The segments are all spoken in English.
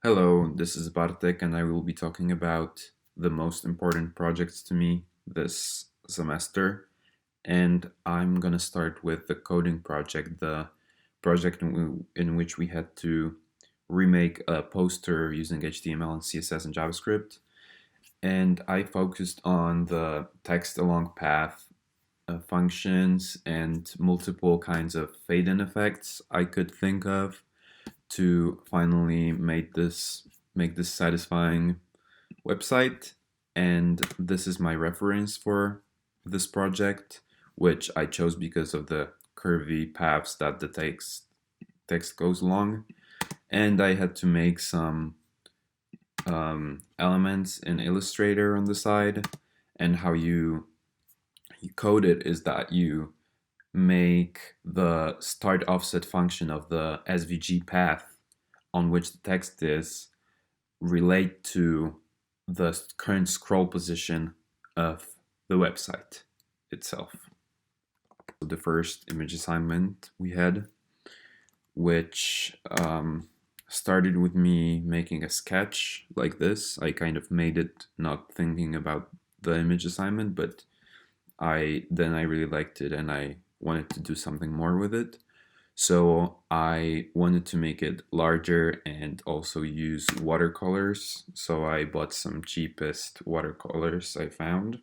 Hello, this is Bartek, and I will be talking about the most important projects to me this semester. And I'm gonna start with the coding project, the project in which we had to remake a poster using HTML and CSS and JavaScript. And I focused on the text along path functions and multiple kinds of fade-in effects I could think of to finally make this satisfying website. And this is my reference for this project, which I chose because of the curvy paths that the text goes along. And I had to make some elements in Illustrator on the side. And how you code it is that you make the start offset function of the SVG path on which the text is relate to the current scroll position of the website itself. So the first image assignment we had, which started with me making a sketch like this. I kind of made it not thinking about the image assignment, but I really liked it and I wanted to do something more with it. So I wanted to make it larger and also use watercolors. So I bought some cheapest watercolors I found.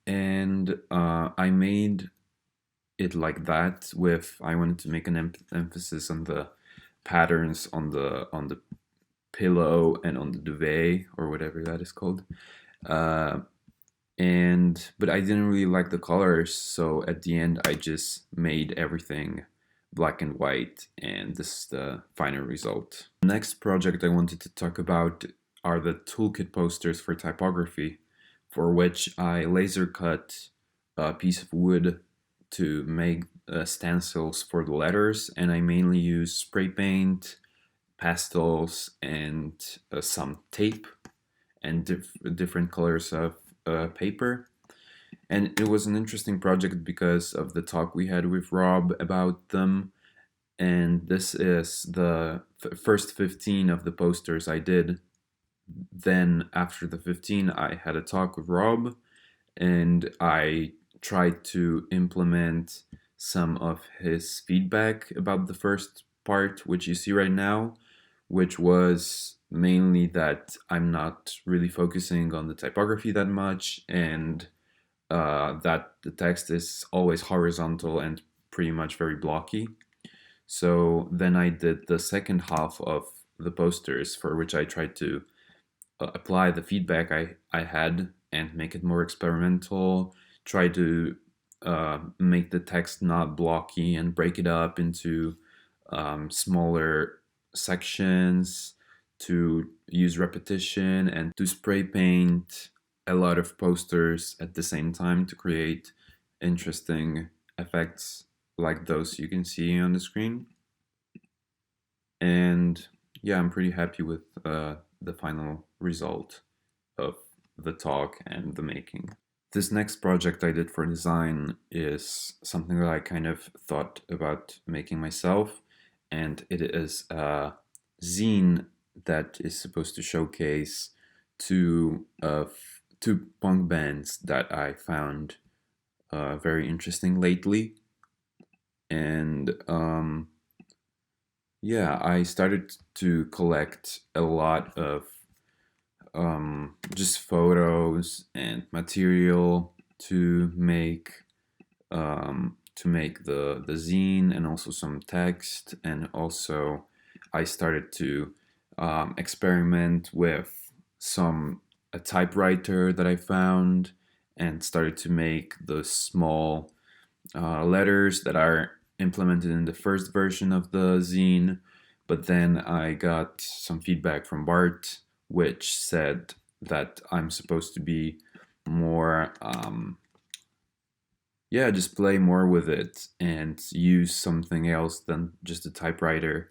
And I made it like that I wanted to make an emphasis on the patterns on the pillow and on the duvet or whatever that is called. But I didn't really like the colors, so at the end I just made everything black and white, and this is the final result. The next project I wanted to talk about are the toolkit posters for typography, for which I laser cut a piece of wood to make stencils for the letters, and I mainly use spray paint, pastels, and some tape and different colors of paper. And it was an interesting project because of the talk we had with Rob about them. And this is the first 15 of the posters I did. Then after the 15, I had a talk with Rob and I tried to implement some of his feedback about the first part, which you see right now, which was mainly that I'm not really focusing on the typography that much, and that the text is always horizontal and pretty much very blocky. So then I did the second half of the posters, for which I tried to apply the feedback I had and make it more experimental, try to make the text not blocky and break it up into smaller sections, to use repetition and to spray paint a lot of posters at the same time to create interesting effects like those you can see on the screen. And yeah, I'm pretty happy with the final result of the talk and the making. This next project I did for design is something that I kind of thought about making myself, and it is a zine that is supposed to showcase two punk bands that I found very interesting lately. And yeah, I started to collect a lot of just photos and material to make the zine, and also some text. And also I started to experiment with a typewriter that I found, and started to make the small letters that are implemented in the first version of the zine. But then I got some feedback from Bart, which said that I'm supposed to be more, just play more with it and use something else than just a typewriter.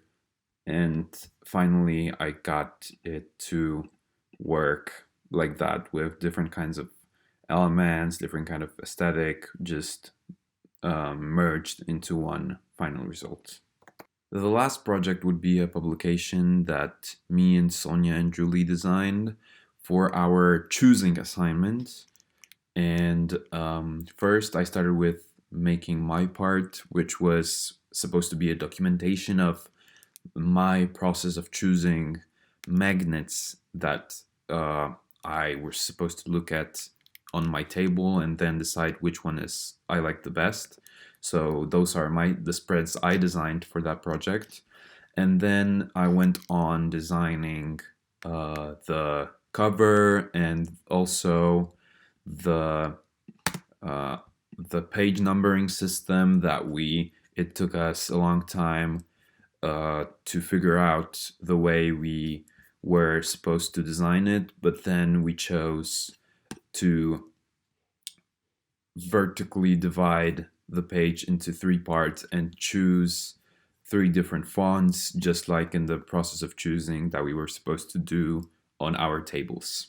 And finally, I got it to work like that, with different kinds of elements, different kind of aesthetic, just merged into one final result. The last project would be a publication that me and Sonia and Julie designed for our choosing assignment. And first, I started with making my part, which was supposed to be a documentation of my process of choosing magnets that I was supposed to look at on my table and then decide which one is I like the best. So those are the spreads I designed for that project. And then I went on designing the cover and also the uh, the page numbering system that it took us a long time to figure out the way we were supposed to design it, but then we chose to vertically divide the page into three parts and choose three different fonts, just like in the process of choosing that we were supposed to do on our tables.